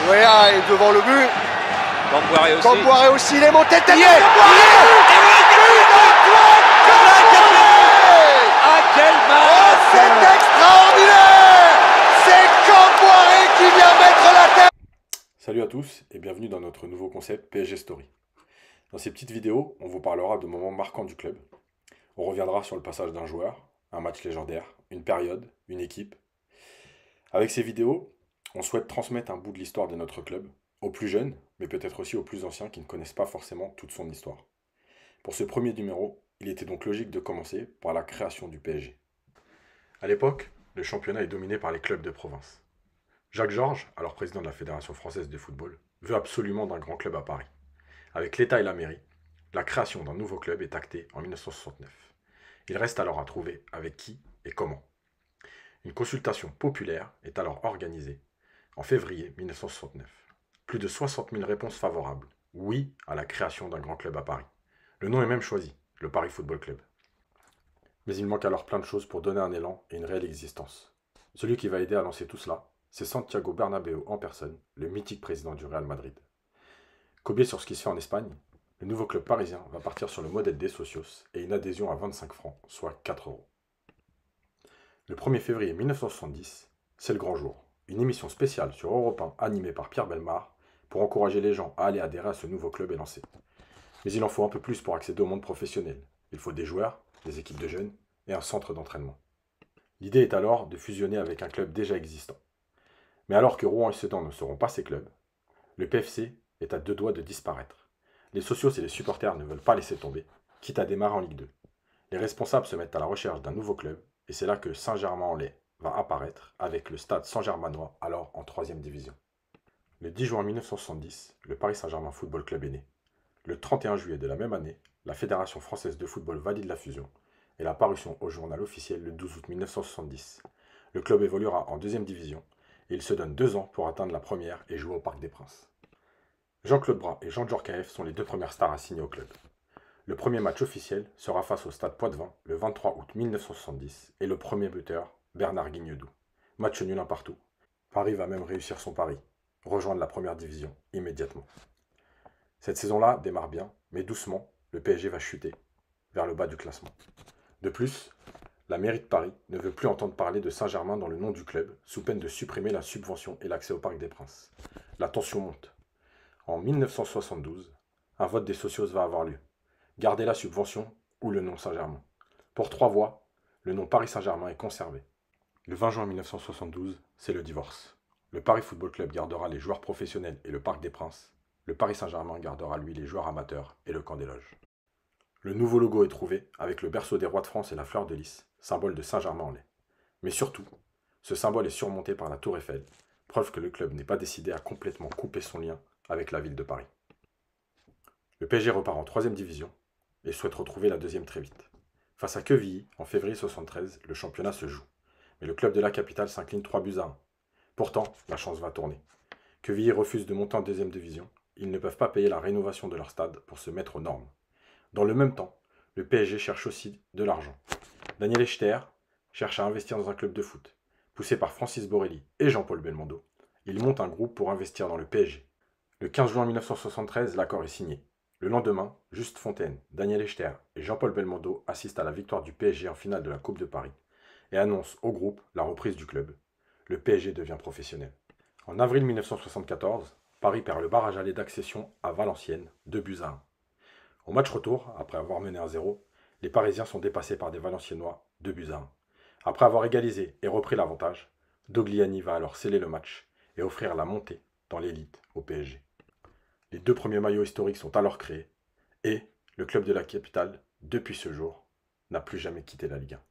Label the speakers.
Speaker 1: Wea est devant le but.
Speaker 2: Camboire aussi,
Speaker 1: les montées de tête.
Speaker 2: Ah, quel
Speaker 1: Oh,
Speaker 2: match!
Speaker 1: c'est extraordinaire! C'est Camboire qui vient mettre la tête.
Speaker 3: Salut à tous et bienvenue dans notre nouveau concept PSG Story. Dans ces petites vidéos, on vous parlera de moments marquants du club. On reviendra sur le passage d'un joueur, un match légendaire, une période, une équipe. Avec ces vidéos, on souhaite transmettre un bout de l'histoire de notre club aux plus jeunes, mais peut-être aussi aux plus anciens qui ne connaissent pas forcément toute son histoire. Pour ce premier numéro, il était donc logique de commencer par la création du PSG. À l'époque, le championnat est dominé par les clubs de province. Jacques Georges, alors président de la Fédération française de football, veut absolument d'un grand club à Paris. Avec l'État et la mairie, la création d'un nouveau club est actée en 1969. Il reste alors à trouver avec qui et comment. Une consultation populaire est alors organisée en février 1969. Plus de 60 000 réponses favorables. Oui à la création d'un grand club à Paris. Le nom est même choisi, le Paris Football Club. Mais il manque alors plein de choses pour donner un élan et une réelle existence. Celui qui va aider à lancer tout cela, c'est Santiago Bernabéu en personne, le mythique président du Real Madrid. Copié sur ce qui se fait en Espagne, le nouveau club parisien va partir sur le modèle des Socios et une adhésion à 25 francs, soit 4 euros. Le 1er février 1970, c'est le grand jour. Une émission spéciale sur Europe 1 animée par Pierre Bellemare pour encourager les gens à aller adhérer à ce nouveau club est lancée. Mais il en faut un peu plus pour accéder au monde professionnel. Il faut des joueurs, des équipes de jeunes et un centre d'entraînement. L'idée est alors de fusionner avec un club déjà existant. Mais alors que Rouen et Sedan ne seront pas ces clubs, le PFC est à deux doigts de disparaître. Les socios et les supporters ne veulent pas laisser tomber, quitte à démarrer en Ligue 2. Les responsables se mettent à la recherche d'un nouveau club, et c'est là que Saint-Germain-en-Laye va apparaître avec le stade Saint-Germanois, alors en 3e division. Le 10 juin 1970, le Paris Saint-Germain Football Club est né. Le 31 juillet de la même année, la Fédération française de football valide la fusion, et la parution au journal officiel le 12 août 1970. Le club évoluera en 2e division, et il se donne 2 ans pour atteindre la première et jouer au Parc des Princes. Jean-Claude Bras et Jean Djorkaeff sont les deux premières stars à signer au club. Le premier match officiel sera face au stade Poitvin le 23 août 1970 et le premier buteur, Bernard Guignedou. Match nul un partout. Paris va même réussir son pari, rejoindre la première division immédiatement. Cette saison-là démarre bien, mais doucement, le PSG va chuter vers le bas du classement. De plus, la mairie de Paris ne veut plus entendre parler de Saint-Germain dans le nom du club, sous peine de supprimer la subvention et l'accès au Parc des Princes. La tension monte. En 1972, un vote des socios va avoir lieu. Garder la subvention ou le nom Saint-Germain. Pour 3 voix, le nom Paris Saint-Germain est conservé. Le 20 juin 1972, c'est le divorce. Le Paris Football Club gardera les joueurs professionnels et le Parc des Princes. Le Paris Saint-Germain gardera lui les joueurs amateurs et le camp des loges. Le nouveau logo est trouvé avec le berceau des rois de France et la fleur de lys, symbole de Saint-Germain-en-Laye. Mais surtout, ce symbole est surmonté par la Tour Eiffel, preuve que le club n'est pas décidé à complètement couper son lien avec la ville de Paris. Le PSG repart en 3e division et souhaite retrouver la 2e très vite. Face à Quevilly, en février 1973, le championnat se joue. Mais le club de la capitale s'incline 3 buts à 1. Pourtant, la chance va tourner. Quevilly refuse de monter en 2e division. Ils ne peuvent pas payer la rénovation de leur stade pour se mettre aux normes. Dans le même temps, le PSG cherche aussi de l'argent. Daniel Echter cherche à investir dans un club de foot. Poussé par Francis Borelli et Jean-Paul Belmondo, il monte un groupe pour investir dans le PSG. Le 15 juin 1973, l'accord est signé. Le lendemain, Juste Fontaine, Daniel Echter et Jean-Paul Belmondo assistent à la victoire du PSG en finale de la Coupe de Paris et annoncent au groupe la reprise du club. Le PSG devient professionnel. En avril 1974, Paris perd le barrage aller d'accession à Valenciennes, 2 buts à 1. Au match retour, après avoir mené 1-0, les Parisiens sont dépassés par des Valenciennois, 2 buts à 1. Après avoir égalisé et repris l'avantage, Dogliani va alors sceller le match et offrir la montée dans l'élite au PSG. Les 2 premiers maillots historiques sont alors créés et le club de la capitale, depuis ce jour, n'a plus jamais quitté la Ligue 1.